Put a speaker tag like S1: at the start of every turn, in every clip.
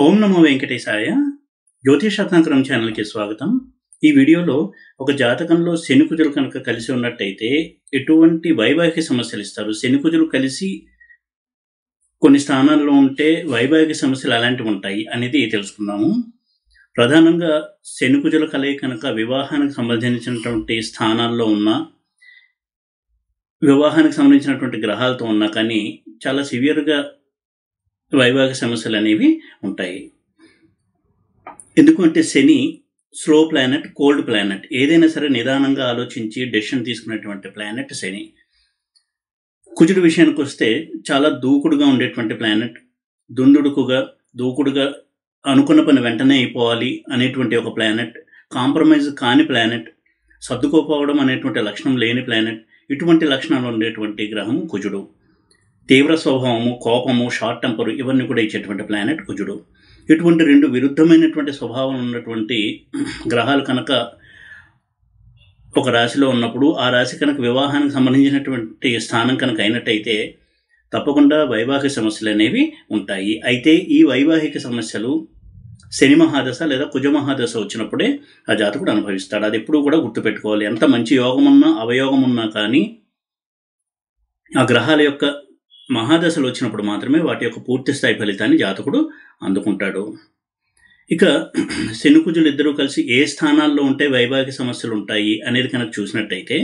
S1: ఓం నమో వెంకటేశాయ. జ్యోతిషరత్నాకరం ఛానల్కి స్వాగతం. ఈ వీడియోలో ఒక జాతకంలో శని కుజులు కనుక కలిసి ఉన్నట్టయితే ఎటువంటి వైవాహిక సమస్యలు ఇస్తారు, శని కుజులు కలిసి కొన్ని స్థానాల్లో ఉంటే వైవాహిక సమస్యలు ఎలాంటివి ఉంటాయి అనేది తెలుసుకుందాము. ప్రధానంగా శని కుజుల కలయిక కనుక వివాహానికి సంబంధించినటువంటి స్థానాల్లో ఉన్న, వివాహానికి సంబంధించినటువంటి గ్రహాలతో ఉన్నా కానీ చాలా సివియర్గా వైవాహిక సమస్యలు అనేవి ఉంటాయి. ఎందుకంటే శని స్లో ప్లానెట్, కోల్డ్ ప్లానెట్. ఏదైనా సరే నిదానంగా ఆలోచించి డెసిషన్ తీసుకునేటువంటి ప్లానెట్ శని. కుజుడు విషయానికి వస్తే చాలా దూకుడుగా ఉండేటువంటి ప్లానెట్. దూకుడుగా అనుకున్న పని వెంటనే అయిపోవాలి అనేటువంటి ఒక ప్లానెట్. కాంప్రమైజ్ కాని ప్లానెట్. సర్దుకోపోవడం అనేటువంటి లక్షణం లేని ప్లానెట్. ఇటువంటి లక్షణాలు ఉండేటువంటి గ్రహం కుజుడు. తీవ్ర స్వభావము, కోపము, షార్ట్ టెంపర్ ఇవన్నీ కూడా ఇచ్చేటువంటి ప్లానెట్ కుజుడు. ఇటువంటి రెండు విరుద్ధమైనటువంటి స్వభావం ఉన్నటువంటి గ్రహాలు కనుక ఒక రాశిలో ఉన్నప్పుడు, ఆ రాశి కనుక వివాహానికి సంబంధించినటువంటి స్థానం కనుక అయినట్టయితే తప్పకుండా వైవాహిక సమస్యలు అనేవి ఉంటాయి. అయితే ఈ వైవాహిక సమస్యలు శని మహాదశ లేదా కుజ మహాదశ వచ్చినప్పుడే ఆ జాతకుడు అనుభవిస్తాడు. అది ఎప్పుడూ కూడా గుర్తుపెట్టుకోవాలి. ఎంత మంచి యోగమున్నా అవయోగమున్నా కానీ ఆ గ్రహాల యొక్క మహాదశలు వచ్చినప్పుడు మాత్రమే వాటి యొక్క పూర్తి స్థాయి ఫలితాన్ని జాతకుడు అందుకుంటాడు. ఇక శని కుజులు ఇద్దరూ కలిసి ఏ స్థానాల్లో ఉంటే వైవాహిక సమస్యలు ఉంటాయి అనేది కనుక చూసినట్టయితే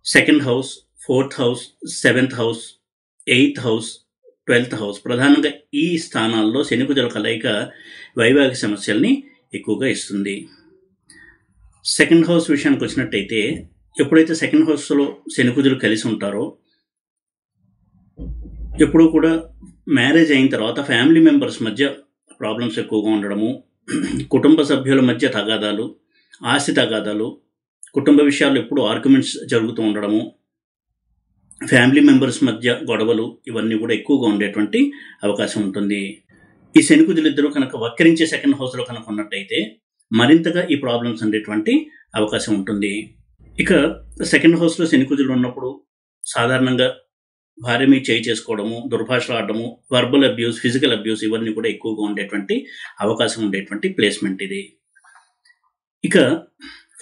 S1: 2nd house, 4th house, 7th house, 8th house, 12th house, ప్రధానంగా ఈ స్థానాల్లో శని కుజుల కలయిక వైవాహిక సమస్యల్ని ఎక్కువగా ఇస్తుంది. 2nd హౌస్ విషయానికి వచ్చినట్టయితే ఎప్పుడైతే 2nd హౌస్లో శని కుజులు కలిసి ఉంటారో ఎప్పుడూ కూడా మ్యారేజ్ అయిన తర్వాత ఫ్యామిలీ మెంబర్స్ మధ్య ప్రాబ్లమ్స్ ఎక్కువగా ఉండడము, కుటుంబ సభ్యుల మధ్య తగాదాలు, ఆస్తి తగాదాలు, కుటుంబ విషయాల్లో ఎప్పుడు ఆర్గ్యుమెంట్స్ జరుగుతూ ఉండడము, ఫ్యామిలీ మెంబర్స్ మధ్య గొడవలు ఇవన్నీ కూడా ఎక్కువగా ఉండేటువంటి అవకాశం ఉంటుంది. ఈ శని కుజులు ఇద్దరు కనుక వక్రించే 2nd హౌస్లో కనుక ఉన్నట్టయితే మరింతగా ఈ ప్రాబ్లమ్స్ ఉండేటువంటి అవకాశం ఉంటుంది. ఇక 2nd హౌస్లో శని కుజులు ఉన్నప్పుడు సాధారణంగా భార్య మీద చేయి చేసుకోవడము, దుర్భాషలు ఆడడము, వర్బల్ అబ్యూస్, ఫిజికల్ అబ్యూస్ ఇవన్నీ కూడా ఎక్కువగా ఉండేటువంటి అవకాశం ఉండేటువంటి ప్లేస్మెంట్ ఇది. ఇక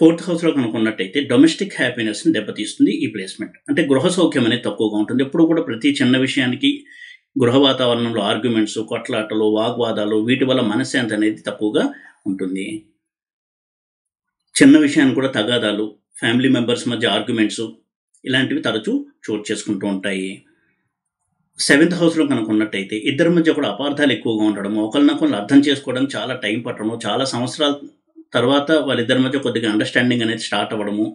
S1: 4th హౌస్లో కనుక ఉన్నట్టయితే డొమెస్టిక్ హ్యాపీనెస్ని దెబ్బతీస్తుంది ఈ ప్లేస్మెంట్. అంటే గృహ సౌఖ్యం అనేది తక్కువగా ఉంటుంది. ఎప్పుడు కూడా ప్రతి చిన్న విషయానికి గృహ వాతావరణంలో ఆర్గ్యుమెంట్స్, కొట్లాటలు, వాగ్వాదాలు వీటి వల్ల మనశ్శాంతి అనేది తక్కువగా ఉంటుంది. చిన్న విషయాన్ని కూడా తగాదాలు, ఫ్యామిలీ మెంబర్స్ మధ్య ఆర్గ్యుమెంట్స్ ఇలాంటివి తరచూ చోటు చేసుకుంటూ ఉంటాయి. 7th హౌస్లో కనుక ఉన్నట్టయితే ఇద్దరి మధ్య కూడా అపార్థాలు ఎక్కువగా ఉండడము, ఒకరినొకరు అర్థం చేసుకోవడం చాలా టైం పట్టడము, చాలా సంవత్సరాల తర్వాత వాళ్ళిద్దరి మధ్య కొద్దిగా అండర్స్టాండింగ్ అనేది స్టార్ట్ అవ్వడము,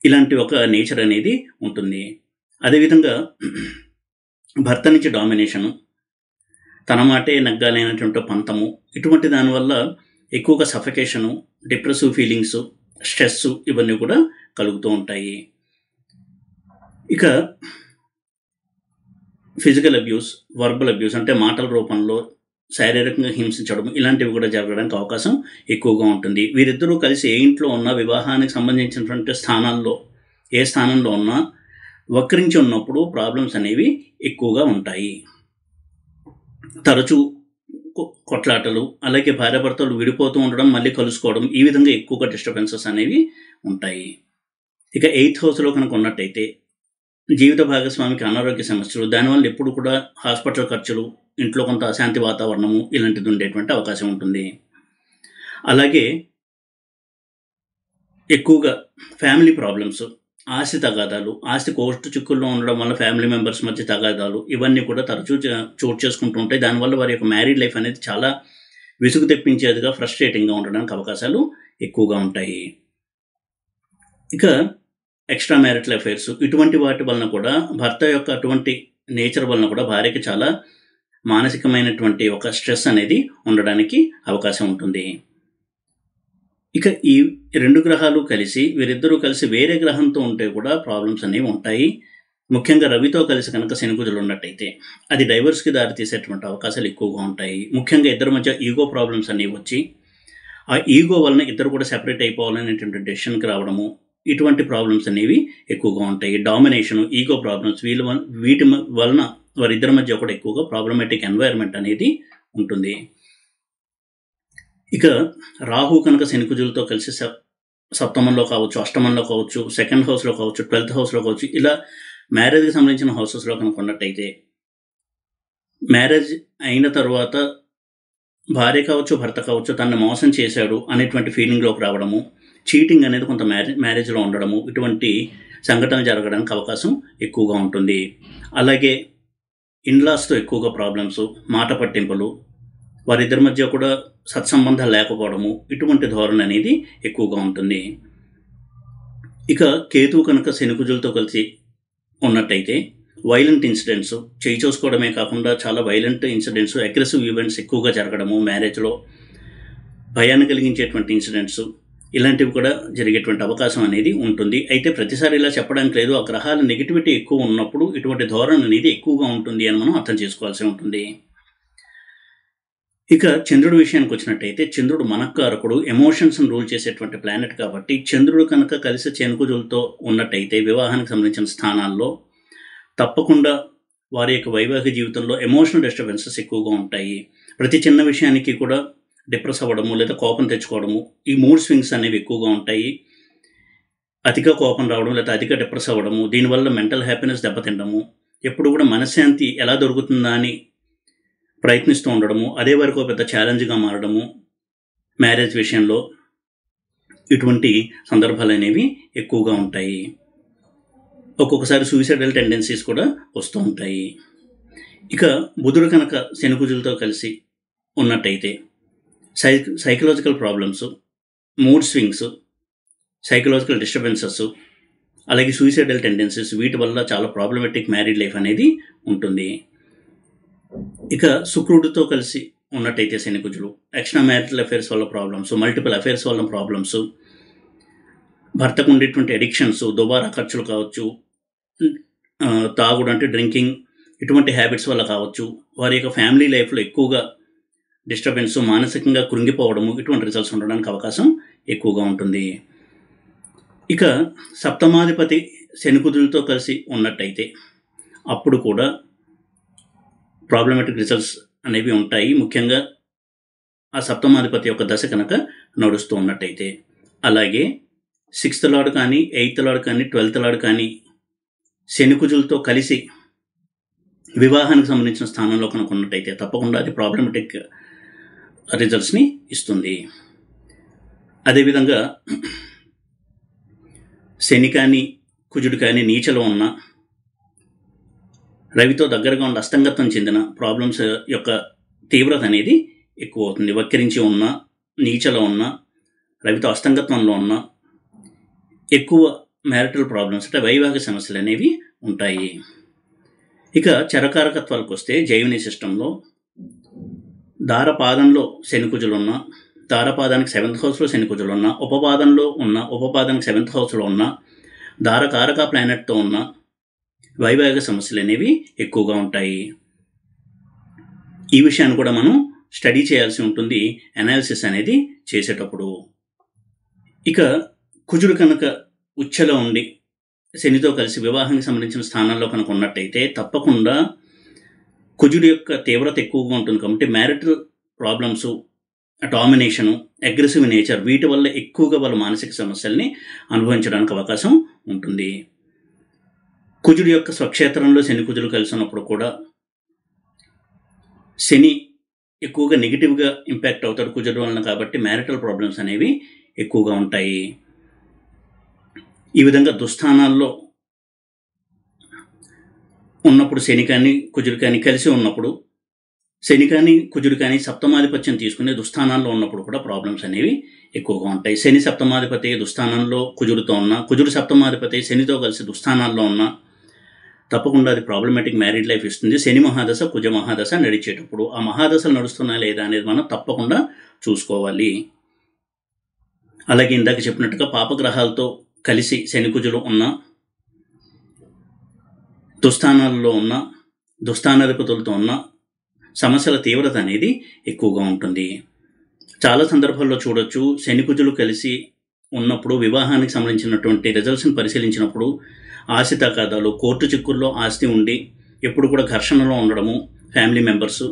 S1: ఇలాంటి ఒక నేచర్ అనేది ఉంటుంది. అదేవిధంగా భర్త నుంచి డామినేషను, తన మాటే నగ్గాలైనటువంటి పంతము, ఇటువంటి దానివల్ల ఎక్కువగా సఫకేషను, డిప్రెసివ్ ఫీలింగ్స్, స్ట్రెస్ ఇవన్నీ కూడా కలుగుతూ ఉంటాయి. ఇక ఫిజికల్ అబ్యూస్, వర్బల్ అబ్యూస్ అంటే మాటల రూపంలో శారీరకంగా హింసించడం ఇలాంటివి కూడా జరగడానికి అవకాశం ఎక్కువగా ఉంటుంది. వీరిద్దరూ కలిసి ఏ ఇంట్లో ఉన్నా, వివాహానికి సంబంధించినటువంటి స్థానాల్లో ఏ స్థానంలో ఉన్నా వక్రించి ఉన్నప్పుడు ప్రాబ్లమ్స్ అనేవి ఎక్కువగా ఉంటాయి. తరచూ కొట్లాటలు, అలాగే భార్యాభర్తలు విడిపోతూ ఉండడం, మళ్ళీ కలుసుకోవడం, ఈ విధంగా ఎక్కువగా డిస్టర్బెన్సెస్ అనేవి ఉంటాయి. ఇక 8th హౌస్లో కనుక ఉన్నట్టయితే జీవిత భాగస్వామికి అనారోగ్య సమస్యలు, దానివల్ల ఎప్పుడు కూడా హాస్పిటల్ ఖర్చులు, ఇంట్లో కొంత అశాంతి వాతావరణము ఇలాంటిది ఉండేటువంటి అవకాశం ఉంటుంది. అలాగే ఎక్కువగా ఫ్యామిలీ ప్రాబ్లమ్స్, ఆస్తి తగాదాలు, ఆస్తి కోర్టు చిక్కుల్లో ఉండడం వల్ల ఫ్యామిలీ మెంబర్స్ మధ్య తగాదాలు ఇవన్నీ కూడా తరచూ చోటు చేసుకుంటూ ఉంటాయి. దానివల్ల వారి యొక్క మ్యారీడ్ లైఫ్ అనేది చాలా విసుగు తెప్పించేదిగా, ఫ్రస్ట్రేటింగ్గా ఉండడానికి అవకాశాలు ఎక్కువగా ఉంటాయి. ఇక ఎక్స్ట్రా మ్యారిటల్ అఫైర్స్ ఇటువంటి వాటి వలన కూడా, భర్త యొక్క అటువంటి నేచర్ వలన కూడా భార్యకి చాలా మానసికమైనటువంటి ఒక స్ట్రెస్ అనేది ఉండడానికి అవకాశం ఉంటుంది. ఇక ఈ రెండు గ్రహాలు కలిసి, వీరిద్దరూ కలిసి వేరే గ్రహంతో ఉంటే కూడా ప్రాబ్లమ్స్ అనేవి ఉంటాయి. ముఖ్యంగా రవితో కలిసి కనుక శని కుజులు ఉన్నట్టయితే అది డైవర్స్కి దారితీసేటువంటి అవకాశాలు ఎక్కువగా ఉంటాయి. ముఖ్యంగా ఇద్దరి మధ్య ఈగో ప్రాబ్లమ్స్ అనేవి వచ్చి, ఆ ఈగో వలన ఇద్దరు కూడా సెపరేట్ అయిపోవాలనేటువంటి డెసిషన్కి రావడము, ఇటువంటి ప్రాబ్లమ్స్ అనేవి ఎక్కువగా ఉంటాయి. డామినేషన్, ఈగో ప్రాబ్లమ్స్ వీటి వలన వారిద్దరి మధ్య కూడా ఎక్కువగా ప్రాబ్లమాటిక్ ఎన్వైర్న్మెంట్ అనేది ఉంటుంది. ఇక రాహు కనుక శనికుజులతో కలిసి సప్తమంలో కావచ్చు, అష్టమంలో కావచ్చు, సెకండ్ హౌస్లో కావచ్చు, 12th హౌస్లో కావచ్చు, ఇలా మ్యారేజ్కి సంబంధించిన హౌసెస్లో కనుక ఉన్నట్టయితే మ్యారేజ్ అయిన తర్వాత భార్య కావచ్చు, భర్త కావచ్చు తనని మోసం చేశాడు అనేటువంటి ఫీలింగ్లోకి రావడము, చీటింగ్ అనేది కొంత మ్యారేజ్లో ఉండడము, ఇటువంటి సంఘటన జరగడానికి అవకాశం ఎక్కువగా ఉంటుంది. అలాగే ఇన్లాస్తో ఎక్కువగా ప్రాబ్లమ్స్, మాట పట్టింపులు, వారిద్దరి మధ్య కూడా సత్సంబంధాలు లేకపోవడము, ఇటువంటి ధోరణి అనేది ఎక్కువగా ఉంటుంది. ఇక కేతువు కనుక శనికుజులతో కలిసి ఉన్నట్టయితే వైలెంట్ ఇన్సిడెంట్స్, చేయి చూసుకోవడమే కాకుండా చాలా వైలెంట్ ఇన్సిడెంట్స్, అగ్రెసివ్ ఈవెంట్స్ ఎక్కువగా జరగడము, మ్యారేజ్లో భయాన్ని కలిగించేటువంటి ఇన్సిడెంట్స్, ఇలాంటివి కూడా జరిగేటువంటి అవకాశం అనేది ఉంటుంది. అయితే ప్రతిసారి ఇలా చెప్పడానికి లేదు, ఆ గ్రహాల నెగిటివిటీ ఎక్కువ ఉన్నప్పుడు ఇటువంటి ధోరణి అనేది ఎక్కువగా ఉంటుంది అని మనం అర్థం చేసుకోవాల్సి ఉంటుంది. ఇక చంద్రుడి విషయానికి వచ్చినట్టయితే చంద్రుడు మనఃకారకుడు, ఎమోషన్స్ని రూల్ చేసేటువంటి ప్లానెట్ కాబట్టి చంద్రుడు కనుక కలిసి శనికుజులతో ఉన్నట్టయితే వివాహానికి సంబంధించిన స్థానాల్లో తప్పకుండా వారి యొక్క వైవాహిక జీవితంలో ఎమోషనల్ డిస్టర్బెన్సెస్ ఎక్కువగా ఉంటాయి. ప్రతి చిన్న విషయానికి కూడా డిప్రెస్ అవ్వడము లేదా కోపం తెచ్చుకోవడము, ఈ మూడ్ స్వింగ్స్ అనేవి ఎక్కువగా ఉంటాయి. అధిక కోపం రావడం లేదా అధిక డిప్రెస్ అవ్వడము, దీనివల్ల మెంటల్ హ్యాపీనెస్ దెబ్బతిండము, ఎప్పుడు కూడా మనశ్శాంతి ఎలా దొరుకుతుందా అని ప్రయత్నిస్తూ ఉండడము, అదే వరకు పెద్ద ఛాలెంజ్గా మారడము మ్యారేజ్ విషయంలో, ఇటువంటి సందర్భాలు అనేవి ఎక్కువగా ఉంటాయి. ఒక్కొక్కసారి సూసైడల్ టెండెన్సీస్ కూడా వస్తూ ఉంటాయి. ఇక బుధుడు కనుక శనికుజులతో కలిసి ఉన్నట్టయితే psychological problems, mood swings, psychological disturbances, అలాగే సూసైడల్ టెండెన్సీస్, వీటి వల్ల చాలా ప్రాబ్లమెటిక్ మ్యారీడ్ లైఫ్ అనేది ఉంటుంది. ఇక శుక్రుడితో కలిసి ఉన్నట్టయితే శనికుజులు ఎక్స్ట్రా మ్యారిటల్ అఫైర్స్ వల్ల ప్రాబ్లమ్స్, మల్టిపుల్ అఫైర్స్ వల్ల ప్రాబ్లమ్స్, భర్తకు ఉండేటువంటి అడిక్షన్స్, దుబారా ఖర్చులు కావచ్చు, తాగుడు అంటే డ్రింకింగ్, ఇటువంటి హ్యాబిట్స్ వల్ల కావచ్చు, వారి యొక్క ఫ్యామిలీ లైఫ్లో ఎక్కువగా డిస్టర్బెన్స్, మానసికంగా కృంగిపోవడము, ఇటువంటి రిజల్ట్స్ ఉండడానికి అవకాశం ఎక్కువగా ఉంటుంది. ఇక సప్తమాధిపతి శనికుజులతో కలిసి ఉన్నట్టయితే అప్పుడు కూడా ప్రాబ్లమెటిక్ రిజల్ట్స్ అనేవి ఉంటాయి. ముఖ్యంగా ఆ సప్తమాధిపతి యొక్క దశ కనుక నడుస్తూ ఉన్నట్టయితే. అలాగే 6th లార్డ్ కానీ, 8th లార్డ్ కానీ, 12th లార్డ్ కానీ శనికుజులతో కలిసి వివాహానికి సంబంధించిన స్థానంలో కనుక ఉన్నట్టయితే తప్పకుండా అది ప్రాబ్లమెటిక్ రిజల్ట్స్ని ఇస్తుంది. అదేవిధంగా శని కానీ, కుజుడు కానీ నీచలో ఉన్న, రవితో దగ్గరగా ఉన్న అస్తంగత్వం చెందిన ప్రాబ్లమ్స్ యొక్క తీవ్రత అనేది ఎక్కువ అవుతుంది. వక్రించి ఉన్న, నీచలో ఉన్న, రవితో అస్తంగత్వంలో ఉన్న ఎక్కువ మ్యారిటల్ ప్రాబ్లమ్స్ అంటే వైవాహిక సమస్యలు అనేవి ఉంటాయి. ఇక చరకారకత్వాలకు వస్తే జైమిని సిస్టంలో దారపాదంలో శనికుజులు ఉన్న, దారపాదానికి 7th హౌస్లో శనికుజులు ఉన్న, ఉపపాదంలో ఉన్న, ఉపపాదానికి 7th హౌస్లో ఉన్న, దారకారక ప్లానెట్తో ఉన్న వైవాహిక సమస్యలు అనేవి ఎక్కువగా ఉంటాయి. ఈ విషయాన్ని కూడా మనం స్టడీ చేయాల్సి ఉంటుంది అనాలిసిస్ అనేది చేసేటప్పుడు. ఇక కుజుడు కనుక ఉచ్చలో ఉండి శనితో కలిసి వివాహానికి సంబంధించిన స్థానాల్లో కనుక ఉన్నట్టయితే తప్పకుండా కుజుడు యొక్క తీవ్రత ఎక్కువగా ఉంటుంది కాబట్టి marital problems, domination, aggressive nature, వీటి వల్ల ఎక్కువగా వాళ్ళ మానసిక సమస్యల్ని అనుభవించడానికి అవకాశం ఉంటుంది. కుజుడు యొక్క స్వక్షేత్రంలో శని కుజులు కలిసి ఉన్నప్పుడు కూడా శని ఎక్కువగా నెగిటివ్గా ఇంపాక్ట్ అవుతాడు కుజుడు వలన, కాబట్టి మ్యారిటల్ ప్రాబ్లమ్స్ అనేవి ఎక్కువగా ఉంటాయి. ఈ విధంగా దుస్థానాల్లో ఉన్నప్పుడు శని కానీ కుజుడు కానీ కలిసి ఉన్నప్పుడు, శని కానీ కుజుడు కానీ సప్తమాధిపత్యం తీసుకునే దుస్థానాల్లో ఉన్నప్పుడు కూడా ప్రాబ్లమ్స్ అనేవి ఎక్కువగా ఉంటాయి. శని సప్తమాధిపతి దుస్థానంలో కుజుడితో ఉన్న, కుజుడు సప్తమాధిపతి శనితో కలిసి దుస్థానాల్లో ఉన్న తప్పకుండా అది ప్రాబ్లమేటిక్ మ్యారీడ్ లైఫ్ ఇస్తుంది. శని మహాదశ, కుజ మహాదశ నడిచేటప్పుడు ఆ మహాదశలు నడుస్తున్నా లేదా అనేది మనం తప్పకుండా చూసుకోవాలి. అలాగే ఇందాక చెప్పినట్టుగా పాపగ్రహాలతో కలిసి శని కుజులు ఉన్న, దుస్థానాల్లో ఉన్న, దుస్థానాధిపతులతో ఉన్న సమస్యల తీవ్రత అనేది ఎక్కువగా ఉంటుంది. చాలా సందర్భాల్లో చూడొచ్చు, శని కుజులు కలిసి ఉన్నప్పుడు వివాహానికి సంబంధించినటువంటి రిజల్ట్స్ని పరిశీలించినప్పుడు ఆస్తి తగాదాలు, కోర్టు చిక్కుల్లో ఆస్తి ఉండి ఎప్పుడు కూడా ఘర్షణలో ఉండడము, ఫ్యామిలీ మెంబర్స్,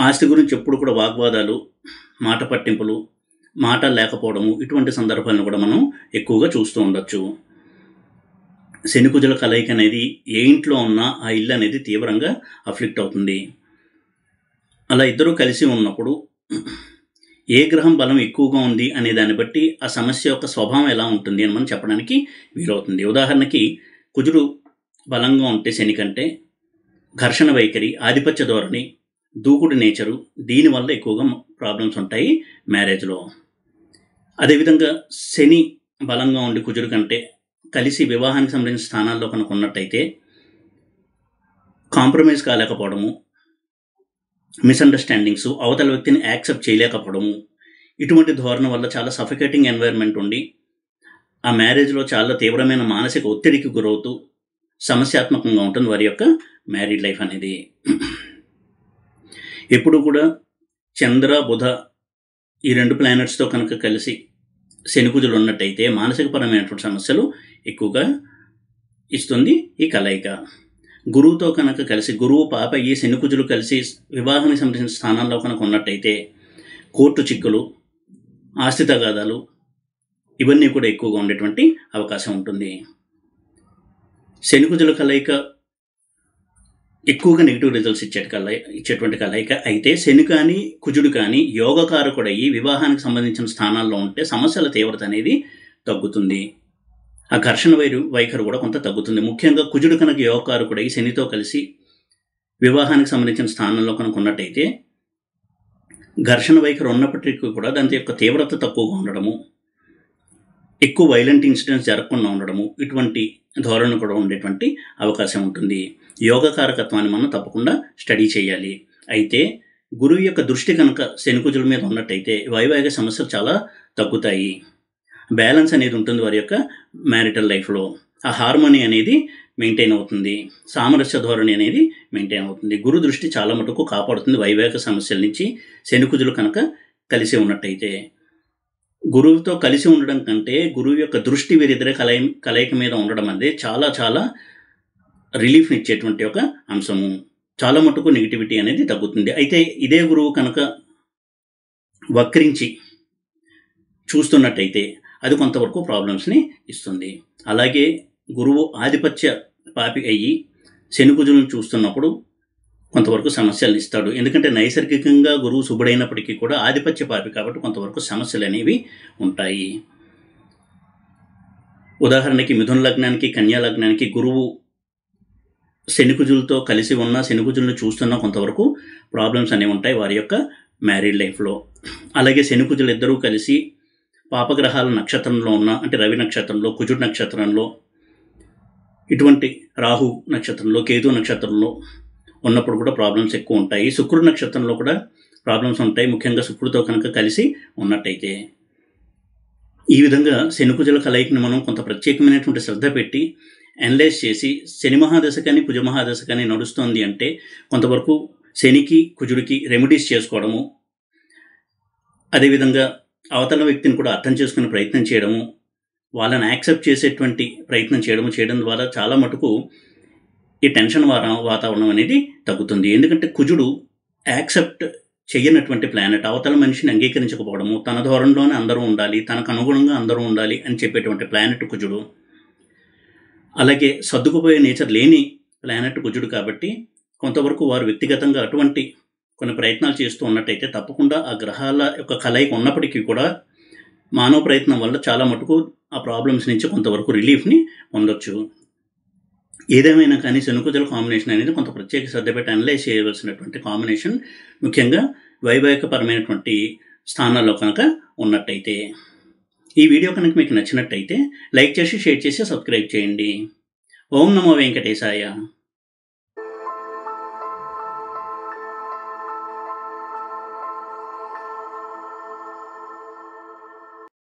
S1: ఆస్తి గురించి ఎప్పుడు కూడా వాగ్వాదాలు, మాట పట్టింపులు, మాట లేకపోవడము, ఇటువంటి సందర్భాలను కూడా మనం ఎక్కువగా చూస్తూ ఉండొచ్చు. శని కుజుల కలయిక అనేది ఏ ఇంట్లో ఉన్నా ఆ ఇల్లు అనేది తీవ్రంగా అఫ్లిక్ట్ అవుతుంది. అలా ఇద్దరూ కలిసి ఉన్నప్పుడు ఏ గ్రహం బలం ఎక్కువగా ఉంది అనే దాన్ని బట్టి ఆ సమస్య యొక్క స్వభావం ఎలా ఉంటుంది అని మనం చెప్పడానికి వీలవుతుంది. ఉదాహరణకి కుజుడు బలంగా ఉంటే శని కంటే ఘర్షణ వైఖరి, ఆధిపత్య ధోరణి, దూకుడు నేచరు, దీనివల్ల ఎక్కువగా ప్రాబ్లమ్స్ ఉంటాయి మ్యారేజ్లో. అదేవిధంగా శని బలంగా ఉండి కుజుడు కంటే కలిసి వివాహానికి సంబంధించిన స్థానాల్లో కనుక ఉన్నట్టయితే కాంప్రమైజ్ కాలేకపోవడము, మిస్అండర్స్టాండింగ్స్, అవతల వ్యక్తిని యాక్సెప్ట్ చేయలేకపోవడము, ఇటువంటి ధోరణి వల్ల చాలా సఫికేటింగ్ ఎన్వైర్న్మెంట్ ఉండి ఆ మ్యారేజ్లో చాలా తీవ్రమైన మానసిక ఒత్తిడికి గురవుతూ సమస్యాత్మకంగా ఉంటుంది వారి యొక్క మ్యారీడ్ లైఫ్ అనేది. ఎప్పుడు కూడా చంద్ర, బుధ ఈ 2 ప్లానెట్స్తో కనుక కలిసి శని కుజులు ఉన్నట్టయితే మానసికపరమైనటువంటి సమస్యలు ఎక్కువగా ఇస్తుంది ఈ కలయిక. గురువుతో కనుక కలిసి, గురువు పాప ఈ శని కుజులు కలిసి వివాహానికి సంబంధించిన స్థానాల్లో కనుక ఉన్నట్టయితే కోర్టు చిక్కులు, ఆస్తి తగాదాలు, ఇవన్నీ కూడా ఎక్కువగా ఉండేటువంటి అవకాశం ఉంటుంది. శని కుజుల కలయిక ఎక్కువగా నెగిటివ్ రిజల్ట్స్ ఇచ్చేటువంటి కలయిక అయితే శని కానీ కుజుడు కానీ యోగకారకుడయ్యి వివాహానికి సంబంధించిన స్థానాల్లో ఉంటే సమస్యల తీవ్రత అనేది తగ్గుతుంది. ఆ ఘర్షణ వైఖరి కూడా కొంత తగ్గుతుంది. ముఖ్యంగా కుజుడు కనుక యోగకారకుడయ్యి శనితో కలిసి వివాహానికి సంబంధించిన స్థానంలో కనుక ఉన్నట్టయితే ఘర్షణ వైఖరి ఉన్నప్పటికీ కూడా దాని యొక్క తీవ్రత తక్కువగా ఉండడము, ఎక్కువ వైలెంట్ ఇన్సిడెంట్స్ జరగకుండా ఉండడము, ఇటువంటి ధోరణి కూడా ఉండేటువంటి అవకాశం ఉంటుంది. యోగకారకత్వాన్ని మనం తప్పకుండా స్టడీ చేయాలి. అయితే గురువు యొక్క దృష్టి కనుక శని కుజుల మీద ఉన్నట్టయితే వైవాహిక సమస్యలు చాలా తగ్గుతాయి. బ్యాలెన్స్ అనేది ఉంటుంది వారి యొక్క మ్యారిటల్ లైఫ్లో. ఆ హార్మోనీ అనేది మెయింటైన్ అవుతుంది, సామరస్య ధోరణి అనేది మెయింటైన్ అవుతుంది. గురు దృష్టి చాలా మటుకు కాపాడుతుంది వైవాహిక సమస్యల నుంచి శని కుజులు కనుక కలిసి ఉన్నట్టయితే. గురువుతో కలిసి ఉండడం కంటే గురువు యొక్క దృష్టి వీరిద్దరే కలయిక మీద ఉండడం అనేది చాలా చాలా రిలీఫ్ని ఇచ్చేటువంటి ఒక అంశము. చాలా మటుకు నెగిటివిటీ అనేది తగ్గుతుంది. అయితే ఇదే గురువు కనుక వక్రించి చూస్తున్నట్టయితే అది కొంతవరకు ప్రాబ్లమ్స్ని ఇస్తుంది. అలాగే గురువు ఆధిపత్య పాపి అయ్యి శని కుజులను చూస్తున్నప్పుడు కొంతవరకు సమస్యలను ఇస్తాడు. ఎందుకంటే నైసర్గికంగా గురువు శుభుడైనప్పటికీ కూడా ఆధిపత్య పాపి కాబట్టి కొంతవరకు సమస్యలు అనేవి ఉంటాయి. ఉదాహరణకి మిథున లగ్నానికి, కన్యా లగ్నానికి గురువు శని కుజులతో కలిసి ఉన్న, శని కుజులను చూస్తున్నా కొంతవరకు ప్రాబ్లమ్స్ అనేవి ఉంటాయి వారి యొక్క మ్యారీడ్ లైఫ్లో. అలాగే శని కుజులు ఇద్దరూ కలిసి పాపగ్రహాల నక్షత్రంలో ఉన్న, అంటే రవి నక్షత్రంలో, కుజుడు నక్షత్రంలో, ఇటువంటి రాహు నక్షత్రంలో, కేతు నక్షత్రంలో ఉన్నప్పుడు కూడా ప్రాబ్లమ్స్ ఎక్కువ ఉంటాయి. శుక్రుడు నక్షత్రంలో కూడా ప్రాబ్లమ్స్ ఉంటాయి, ముఖ్యంగా శుక్రుడితో కనుక కలిసి ఉన్నట్టయితే. ఈ విధంగా శని కుజుల కలయికను మనం కొంత ప్రత్యేకమైనటువంటి శ్రద్ధ పెట్టి అనలైజ్ చేసి శని మహాదశ కానీ కుజ మహాదశ కానీ నడుస్తోంది అంటే కొంతవరకు శనికి కుజుడికి రెమెడీస్ చేసుకోవడము, అదేవిధంగా అవతల వ్యక్తిని కూడా అర్థం చేసుకునే ప్రయత్నం చేయడము, వాళ్ళని యాక్సెప్ట్ చేసేటువంటి ప్రయత్నం చేయడం ద్వారా చాలా మటుకు ఈ టెన్షన్ వాతావరణం అనేది తగ్గుతుంది. ఎందుకంటే కుజుడు యాక్సెప్ట్ చేయనటువంటి ప్లానెట్, అవతల మనిషిని అంగీకరించకపోవడము, తన ధోరణిలోనే అందరూ ఉండాలి, తనకు అనుగుణంగా అందరూ ఉండాలి అని చెప్పేటువంటి ప్లానెట్ కుజుడు. అలాగే సర్దుకుపోయే నేచర్ లేని ప్లానెట్ కుజుడు కాబట్టి కొంతవరకు వారు వ్యక్తిగతంగా అటువంటి కొన్ని ప్రయత్నాలు చేస్తూ ఉన్నట్టయితే తప్పకుండా ఆ గ్రహాల యొక్క కలయిక ఉన్నప్పటికీ కూడా మానవ ప్రయత్నం వల్ల చాలా మటుకు ఆ ప్రాబ్లమ్స్ నుంచి కొంతవరకు రిలీఫ్ని పొందొచ్చు. ఏదేమైనా కానీ శని కుజుల కాంబినేషన్ అనేది కొంత ప్రత్యేక శ్రద్ధ పెట్టి అనలైజ్ చేయవలసినటువంటి కాంబినేషన్, ముఖ్యంగా వైవాహికపరమైనటువంటి స్థానాల్లో కనుక ఉన్నట్టయితే. ఈ వీడియో కనుక మీకు నచ్చినట్టయితే లైక్ చేసి, షేర్ చేసి, సబ్స్క్రైబ్ చేయండి. ఓం నమో వెంకటేశాయ.